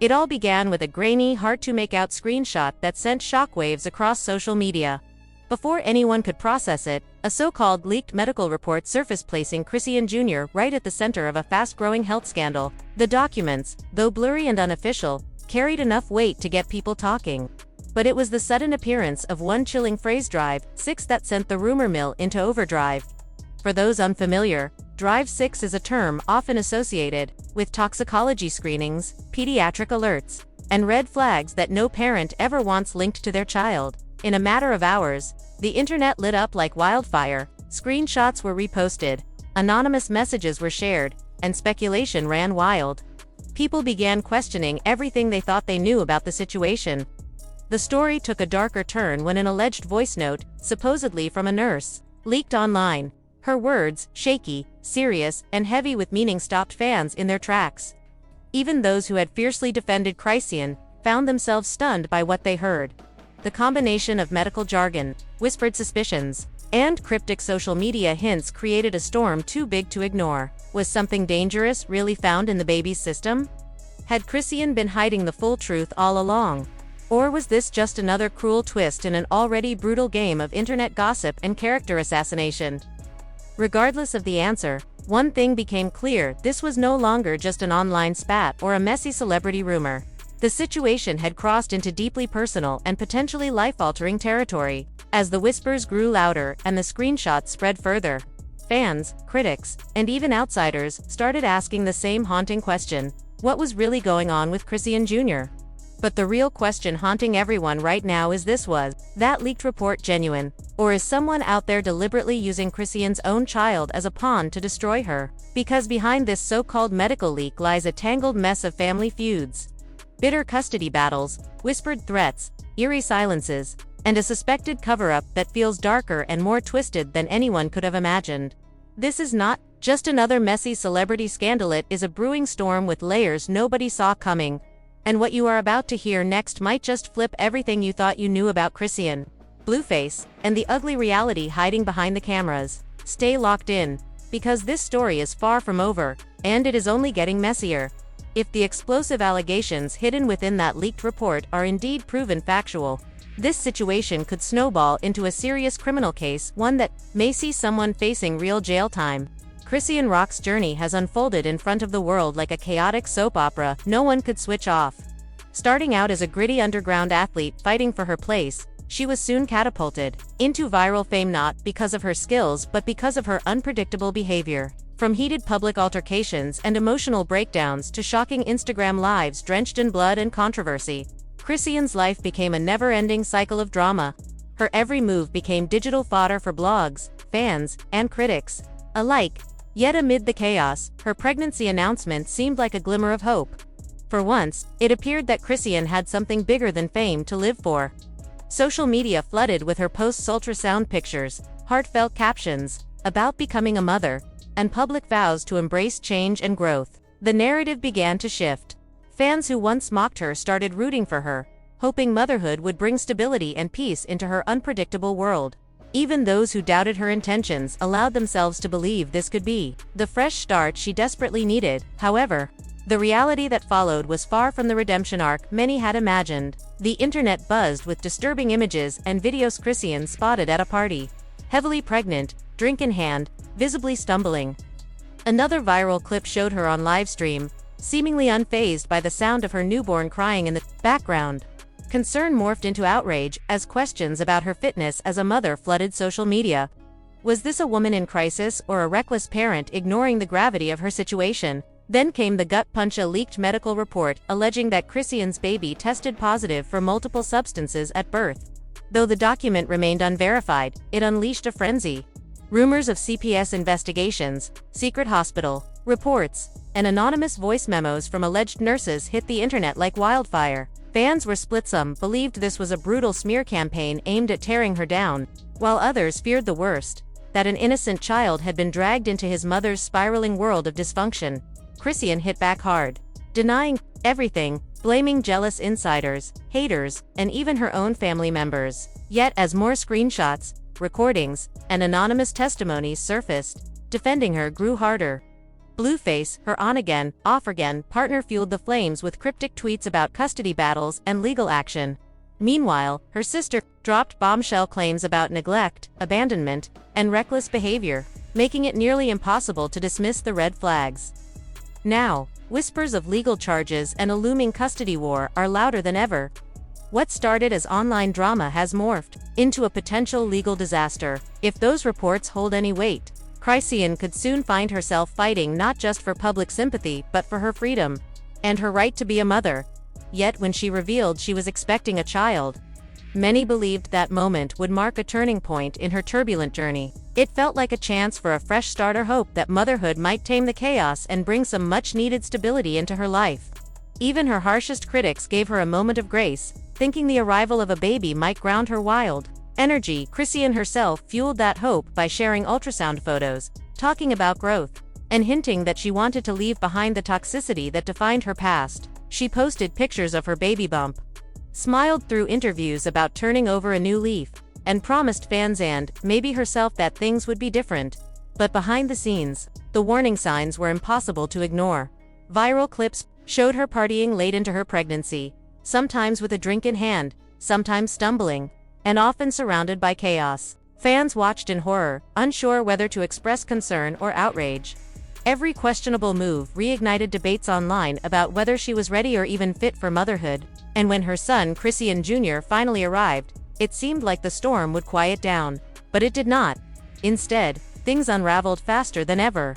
It all began with a grainy, hard-to-make-out screenshot that sent shockwaves across social media. Before anyone could process it, a so-called leaked medical report surfaced, placing Chrisean Jr. right at the center of a fast-growing health scandal. The documents, though blurry and unofficial, carried enough weight to get people talking. But it was the sudden appearance of one chilling phrase, DRU6, that sent the rumor mill into overdrive. For those unfamiliar, DRU6 is a term often associated with toxicology screenings, pediatric alerts, and red flags that no parent ever wants linked to their child. In a matter of hours, the internet lit up like wildfire. Screenshots were reposted, anonymous messages were shared, and speculation ran wild. People began questioning everything they thought they knew about the situation. The story took a darker turn when an alleged voice note, supposedly from a nurse, leaked online. Her words, shaky, serious, and heavy with meaning, stopped fans in their tracks. Even those who had fiercely defended Chrisean found themselves stunned by what they heard. The combination of medical jargon, whispered suspicions, and cryptic social media hints created a storm too big to ignore. Was something dangerous really found in the baby's system? Had Chrisean been hiding the full truth all along? Or was this just another cruel twist in an already brutal game of internet gossip and character assassination? Regardless of the answer, one thing became clear: this was no longer just an online spat or a messy celebrity rumor. The situation had crossed into deeply personal and potentially life-altering territory. As the whispers grew louder and the screenshots spread further, fans, critics, and even outsiders started asking the same haunting question: what was really going on with Chrisean Jr.? But the real question haunting everyone right now is this: was that leaked report genuine? Or is someone out there deliberately using Chrisean's own child as a pawn to destroy her? Because behind this so-called medical leak lies a tangled mess of family feuds, bitter custody battles, whispered threats, eerie silences, and a suspected cover-up that feels darker and more twisted than anyone could have imagined. This is not just another messy celebrity scandal, it is a brewing storm with layers nobody saw coming. And what you are about to hear next might just flip everything you thought you knew about Chrisean, Blueface, and the ugly reality hiding behind the cameras. Stay locked in, because this story is far from over, and it is only getting messier. If the explosive allegations hidden within that leaked report are indeed proven factual, this situation could snowball into a serious criminal case, one that may see someone facing real jail time. Chrisean Rock's journey has unfolded in front of the world like a chaotic soap opera no one could switch off. Starting out as a gritty underground athlete fighting for her place, she was soon catapulted into viral fame, not because of her skills but because of her unpredictable behavior. From heated public altercations and emotional breakdowns to shocking Instagram lives drenched in blood and controversy, Chrisean's life became a never-ending cycle of drama. Her every move became digital fodder for blogs, fans, and critics alike. Yet amid the chaos, her pregnancy announcement seemed like a glimmer of hope. For once, it appeared that Chrisean had something bigger than fame to live for. Social media flooded with her posts, ultrasound pictures, heartfelt captions about becoming a mother, and public vows to embrace change and growth. The narrative began to shift. Fans who once mocked her started rooting for her, hoping motherhood would bring stability and peace into her unpredictable world. Even those who doubted her intentions allowed themselves to believe this could be the fresh start she desperately needed. However, the reality that followed was far from the redemption arc many had imagined. The internet buzzed with disturbing images and videos: Chrisean spotted at a party, heavily pregnant, drink in hand, visibly stumbling. Another viral clip showed her on livestream, seemingly unfazed by the sound of her newborn crying in the background. Concern morphed into outrage as questions about her fitness as a mother flooded social media. Was this a woman in crisis or a reckless parent ignoring the gravity of her situation? Then came the gut punch: a leaked medical report alleging that Chrisean's baby tested positive for multiple substances at birth. Though the document remained unverified, it unleashed a frenzy. Rumors of CPS investigations, secret hospital reports, and anonymous voice memos from alleged nurses hit the internet like wildfire. Fans were split. Some believed this was a brutal smear campaign aimed at tearing her down, while others feared the worst, that an innocent child had been dragged into his mother's spiraling world of dysfunction. Chrisean hit back hard, denying everything, blaming jealous insiders, haters, and even her own family members. Yet as more screenshots, recordings, and anonymous testimonies surfaced, defending her grew harder. Blueface, her on-again, off-again partner, fueled the flames with cryptic tweets about custody battles and legal action. Meanwhile, her sister dropped bombshell claims about neglect, abandonment, and reckless behavior, making it nearly impossible to dismiss the red flags. Now, whispers of legal charges and a looming custody war are louder than ever. What started as online drama has morphed into a potential legal disaster. If those reports hold any weight, Chrisean could soon find herself fighting not just for public sympathy but for her freedom and her right to be a mother. Yet when she revealed she was expecting a child, many believed that moment would mark a turning point in her turbulent journey. It felt like a chance for a fresh start, or hope that motherhood might tame the chaos and bring some much-needed stability into her life. Even her harshest critics gave her a moment of grace, thinking the arrival of a baby might ground her wild energy. Chrisean herself fueled that hope by sharing ultrasound photos, talking about growth, and hinting that she wanted to leave behind the toxicity that defined her past. She posted pictures of her baby bump, smiled through interviews about turning over a new leaf, and promised fans and, maybe herself, that things would be different. But behind the scenes, the warning signs were impossible to ignore. Viral clips showed her partying late into her pregnancy, sometimes with a drink in hand, sometimes stumbling, and often surrounded by chaos. Fans watched in horror, unsure whether to express concern or outrage. Every questionable move reignited debates online about whether she was ready or even fit for motherhood. And when her son, Chrisean Jr., finally arrived, it seemed like the storm would quiet down. But it did not. Instead, things unraveled faster than ever.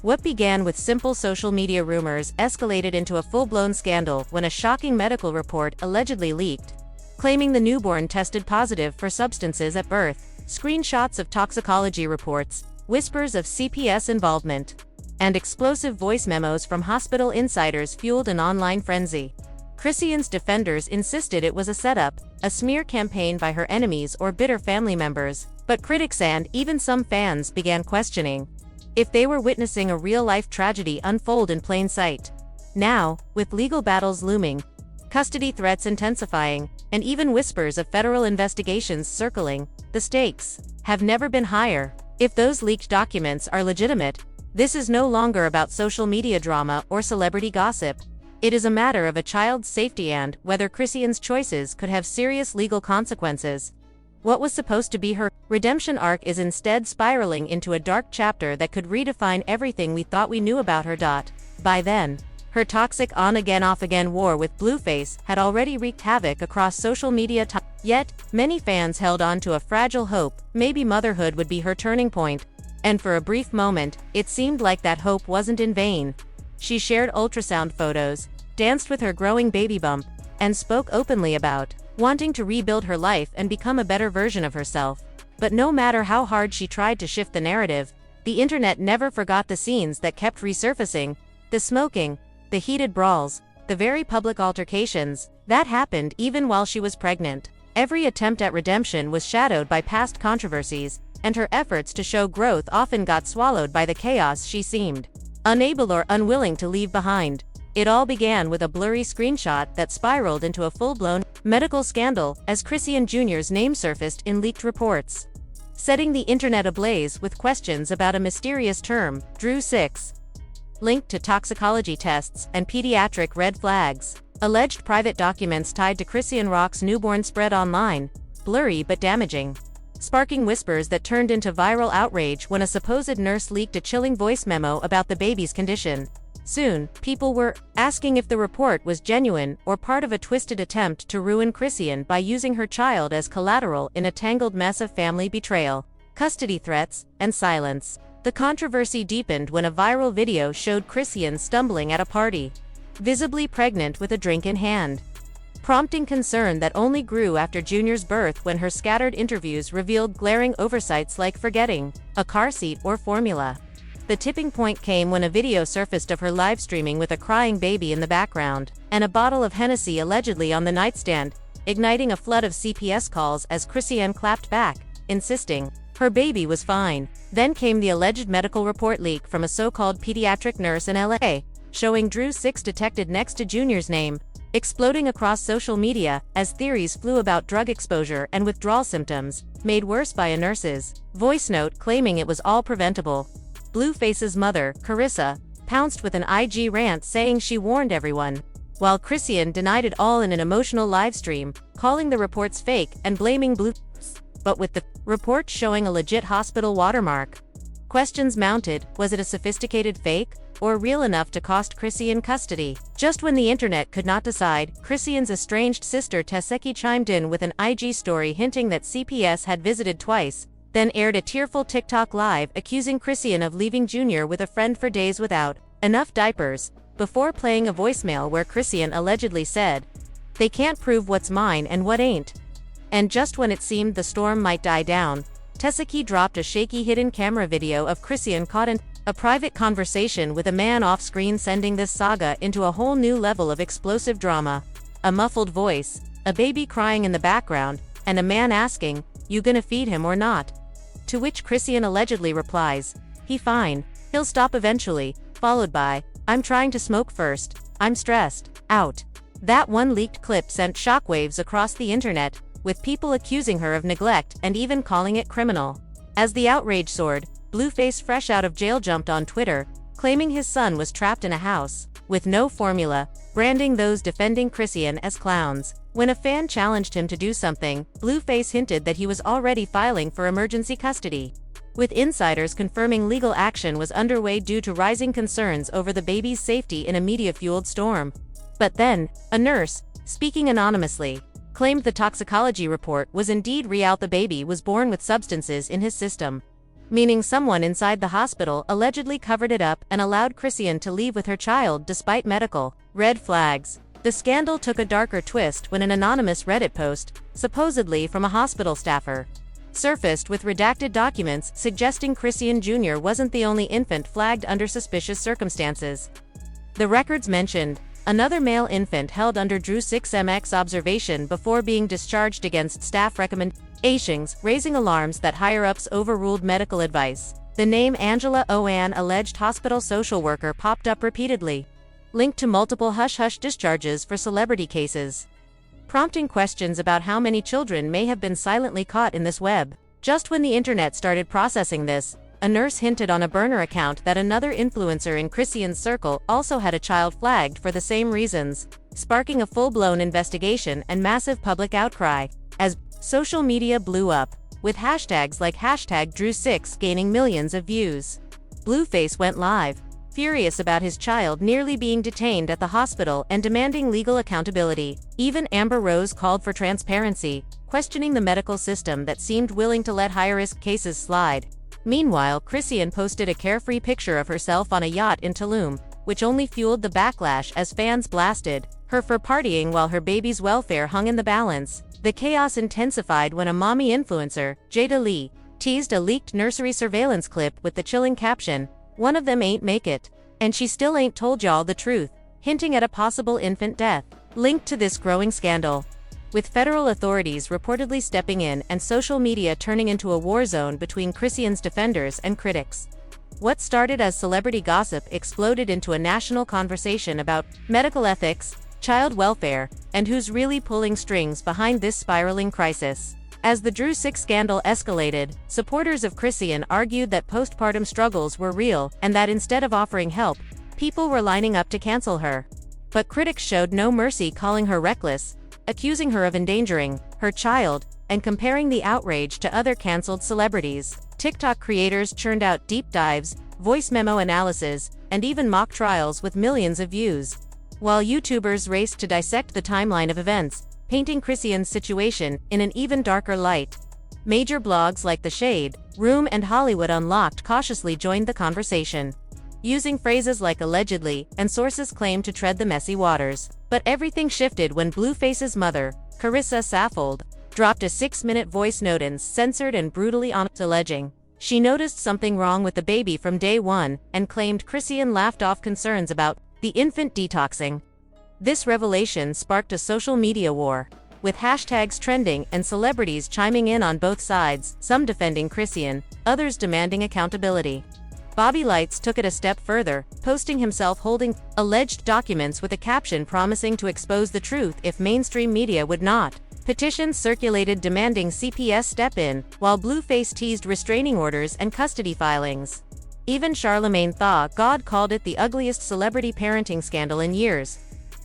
What began with simple social media rumors escalated into a full-blown scandal when a shocking medical report allegedly leaked, claiming the newborn tested positive for substances at birth. Screenshots of toxicology reports, whispers of CPS involvement, and explosive voice memos from hospital insiders fueled an online frenzy. Chrisean's defenders insisted it was a setup, a smear campaign by her enemies or bitter family members, but critics and even some fans began questioning if they were witnessing a real-life tragedy unfold in plain sight. Now, with legal battles looming, custody threats intensifying, and even whispers of federal investigations circling, the stakes have never been higher. If those leaked documents are legitimate, this is no longer about social media drama or celebrity gossip. It is a matter of a child's safety and whether Chrisean's choices could have serious legal consequences. What was supposed to be her redemption arc is instead spiraling into a dark chapter that could redefine everything we thought we knew about her. By then, her toxic on-again off-again war with Blueface had already wreaked havoc across social media. Yet, many fans held on to a fragile hope. Maybe motherhood would be her turning point. And for a brief moment, it seemed like that hope wasn't in vain. She shared ultrasound photos, danced with her growing baby bump, and spoke openly about wanting to rebuild her life and become a better version of herself. But no matter how hard she tried to shift the narrative, the internet never forgot the scenes that kept resurfacing: the smoking, the heated brawls, the very public altercations that happened even while she was pregnant. Every attempt at redemption was shadowed by past controversies, and her efforts to show growth often got swallowed by the chaos she seemed unable or unwilling to leave behind. It all began with a blurry screenshot that spiraled into a full-blown medical scandal as Chrisean Jr.'s name surfaced in leaked reports, setting the internet ablaze with questions about a mysterious term, DRU6, linked to toxicology tests and pediatric red flags. Alleged private documents tied to Chrisean Rock's newborn spread online, blurry but damaging, sparking whispers that turned into viral outrage when a supposed nurse leaked a chilling voice memo about the baby's condition. Soon, people were asking if the report was genuine or part of a twisted attempt to ruin Chrisean by using her child as collateral in a tangled mess of family betrayal, custody threats, and silence. The controversy deepened when a viral video showed Chrisean stumbling at a party, visibly pregnant with a drink in hand, prompting concern that only grew after Junior's birth when her scattered interviews revealed glaring oversights like forgetting a car seat or formula. The tipping point came when a video surfaced of her live streaming with a crying baby in the background, and a bottle of Hennessy allegedly on the nightstand, igniting a flood of CPS calls as Chrisean clapped back, insisting her baby was fine. Then came the alleged medical report leak from a so-called pediatric nurse in LA, showing DRU6 detected next to Junior's name, exploding across social media as theories flew about drug exposure and withdrawal symptoms, made worse by a nurse's voice note claiming it was all preventable. Blueface's mother, Carissa, pounced with an IG rant saying she warned everyone, while Chrisean denied it all in an emotional livestream, calling the reports fake and blaming Blueface, but with the report showing a legit hospital watermark. Questions mounted: was it a sophisticated fake, or real enough to cost Chrisean custody? Just when the internet could not decide, Chrisean's estranged sister Teseki chimed in with an IG story hinting that CPS had visited twice, then aired a tearful TikTok live accusing Chrisean of leaving Jr. with a friend for days without enough diapers, before playing a voicemail where Chrisean allegedly said, "They can't prove what's mine and what ain't." And just when it seemed the storm might die down, Teseki dropped a shaky hidden camera video of Chrisean caught in a private conversation with a man off-screen, sending this saga into a whole new level of explosive drama. A muffled voice, a baby crying in the background, and a man asking, "You gonna feed him or not?" To which Chrisean allegedly replies, "He fine, he'll stop eventually," followed by, "I'm trying to smoke first, I'm stressed out." That one leaked clip sent shockwaves across the internet, with people accusing her of neglect and even calling it criminal. As the outrage soared, Blueface, fresh out of jail, jumped on Twitter, claiming his son was trapped in a house with no formula, branding those defending Chrisean as clowns. When a fan challenged him to do something, Blueface hinted that he was already filing for emergency custody, with insiders confirming legal action was underway due to rising concerns over the baby's safety in a media-fueled storm. But then, a nurse, speaking anonymously, claimed the toxicology report was indeed real. The baby was born with substances in his system, meaning someone inside the hospital allegedly covered it up and allowed Chrisean to leave with her child despite medical red flags. The scandal took a darker twist when an anonymous Reddit post, supposedly from a hospital staffer, surfaced with redacted documents suggesting Chrisean Jr. wasn't the only infant flagged under suspicious circumstances. The records mentioned another male infant held under DRU6 observation before being discharged against staff recommendations, raising alarms that higher-ups overruled medical advice. The name Angela Oan, alleged hospital social worker, popped up repeatedly, linked to multiple hush-hush discharges for celebrity cases, prompting questions about how many children may have been silently caught in this web. Just when the internet started processing this, a nurse hinted on a burner account that another influencer in Chrisean's circle also had a child flagged for the same reasons, sparking a full-blown investigation and massive public outcry. As social media blew up, with hashtags like #DRU6 gaining millions of views, Blueface went live, furious about his child nearly being detained at the hospital and demanding legal accountability. Even Amber Rose called for transparency, questioning the medical system that seemed willing to let high-risk cases slide. Meanwhile, Chrisean posted a carefree picture of herself on a yacht in Tulum, which only fueled the backlash as fans blasted her for partying while her baby's welfare hung in the balance. The chaos intensified when a mommy influencer, Jada Lee, teased a leaked nursery surveillance clip with the chilling caption, "One of them ain't make it, and she still ain't told y'all the truth," hinting at a possible infant death. Linked to this growing scandal, with federal authorities reportedly stepping in and social media turning into a war zone between Chrisean's defenders and critics. What started as celebrity gossip exploded into a national conversation about medical ethics, child welfare, and who's really pulling strings behind this spiraling crisis. As the DRU6 scandal escalated, supporters of Chrisean argued that postpartum struggles were real and that instead of offering help, people were lining up to cancel her. But critics showed no mercy, calling her reckless, accusing her of endangering her child, and comparing the outrage to other cancelled celebrities. TikTok creators churned out deep dives, voice memo analysis, and even mock trials with millions of views, while YouTubers raced to dissect the timeline of events, painting Chrisean's situation in an even darker light. Major blogs like The Shade Room and Hollywood Unlocked cautiously joined the conversation, using phrases like allegedly, and sources claimed to tread the messy waters. But everything shifted when Blueface's mother, Carissa Saffold, dropped a 6-minute voice note uncensored and brutally honest, alleging she noticed something wrong with the baby from day one, and claimed Chrisean laughed off concerns about the infant detoxing. This revelation sparked a social media war, with hashtags trending and celebrities chiming in on both sides, some defending Chrisean, others demanding accountability. Bobby Lights took it a step further, posting himself holding alleged documents with a caption promising to expose the truth if mainstream media would not. Petitions circulated demanding CPS step in, while Blueface teased restraining orders and custody filings. Even Charlemagne God called it the ugliest celebrity parenting scandal in years.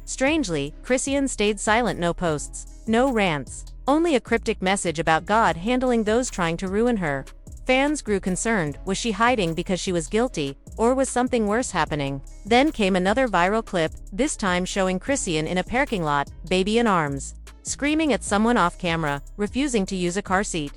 Strangely, Chrisean stayed silent. No posts, no rants, only a cryptic message about God handling those trying to ruin her. Fans grew concerned. Was she hiding because she was guilty, or was something worse happening? Then came another viral clip, this time showing Chrisean in a parking lot, baby in arms, screaming at someone off camera, refusing to use a car seat.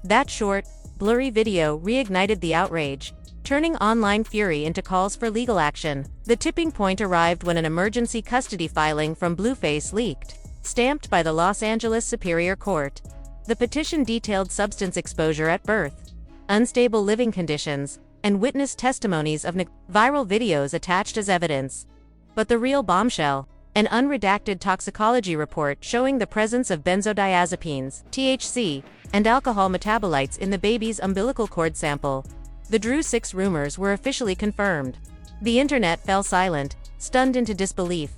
That short, blurry video reignited the outrage, turning online fury into calls for legal action. The tipping point arrived when an emergency custody filing from Blueface leaked, stamped by the Los Angeles Superior Court. The petition detailed substance exposure at birth, unstable living conditions, and witness testimonies of viral videos attached as evidence. But the real bombshell, an unredacted toxicology report showing the presence of benzodiazepines, THC, and alcohol metabolites in the baby's umbilical cord sample. The DRU6 rumors were officially confirmed. The internet fell silent, stunned into disbelief.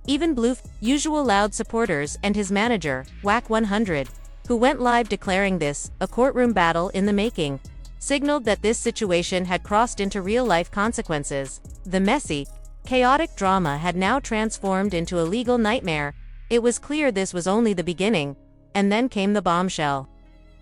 Even Blue's usual loud supporters and his manager, Whack 100, who went live declaring this a courtroom battle in the making, signaled that this situation had crossed into real-life consequences. The messy, chaotic drama had now transformed into a legal nightmare. It was clear this was only the beginning, and then came the bombshell.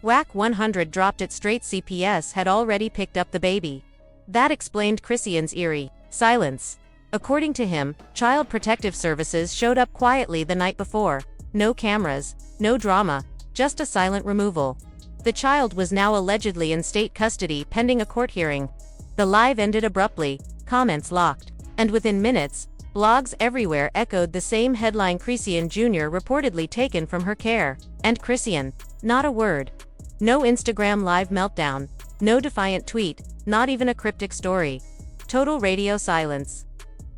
Whack 100 dropped it straight. CPS had already picked up the baby. That explained Chrisean's eerie silence. According to him, Child Protective Services showed up quietly the night before. No cameras, no drama, just a silent removal. The child was now allegedly in state custody pending a court hearing. The live ended abruptly, comments locked, and within minutes, blogs everywhere echoed the same headline: Chrisean Jr. reportedly taken from her care. And Chrisean, not a word. No Instagram live meltdown, no defiant tweet, not even a cryptic story. Total radio silence.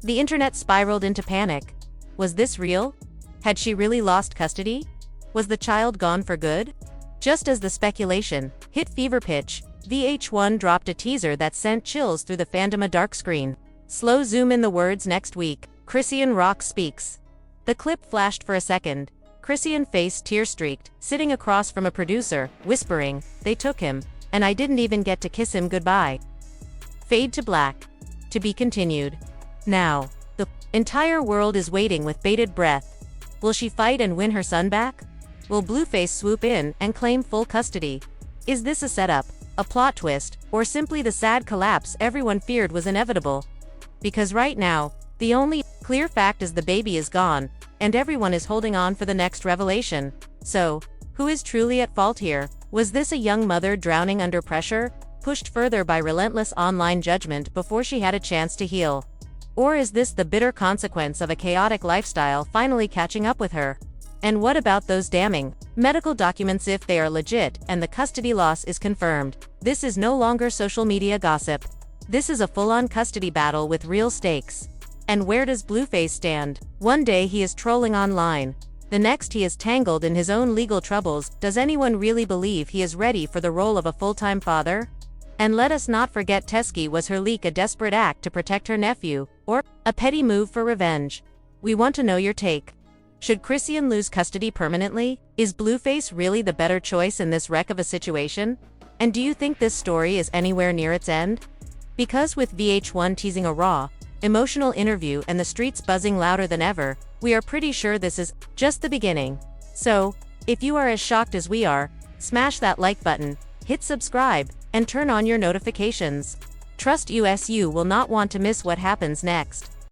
The internet spiraled into panic. Was this real? Had she really lost custody? Was the child gone for good? Just as the speculation hit fever pitch, VH1 dropped a teaser that sent chills through the fandom. A dark screen. Slow zoom in the words: next week, Chrisean Rock speaks. The clip flashed for a second. Chrisean, face tear-streaked, sitting across from a producer, whispering, "They took him, and I didn't even get to kiss him goodbye." Fade to black. To be continued. Now, the entire world is waiting with bated breath. Will she fight and win her son back? Will Blueface swoop in and claim full custody? Is this a setup, a plot twist, or simply the sad collapse everyone feared was inevitable? Because right now, the only clear fact is the baby is gone, and everyone is holding on for the next revelation. So, who is truly at fault here? Was this a young mother drowning under pressure, pushed further by relentless online judgment before she had a chance to heal? Or is this the bitter consequence of a chaotic lifestyle finally catching up with her? And what about those damning medical documents? If they are legit and the custody loss is confirmed, this is no longer social media gossip. This is a full-on custody battle with real stakes. And where does Blueface stand? One day he is trolling online. The next he is tangled in his own legal troubles. Does anyone really believe he is ready for the role of a full-time father? And let us not forget, Teskey, was her leak a desperate act to protect her nephew, or a petty move for revenge? We want to know your take. Should Chrisean lose custody permanently? Is Blueface really the better choice in this wreck of a situation? And do you think this story is anywhere near its end? Because with VH1 teasing a raw, emotional interview and the streets buzzing louder than ever, we are pretty sure this is just the beginning. So, if you are as shocked as we are, smash that like button, hit subscribe, and turn on your notifications. Trust us, you will not want to miss what happens next.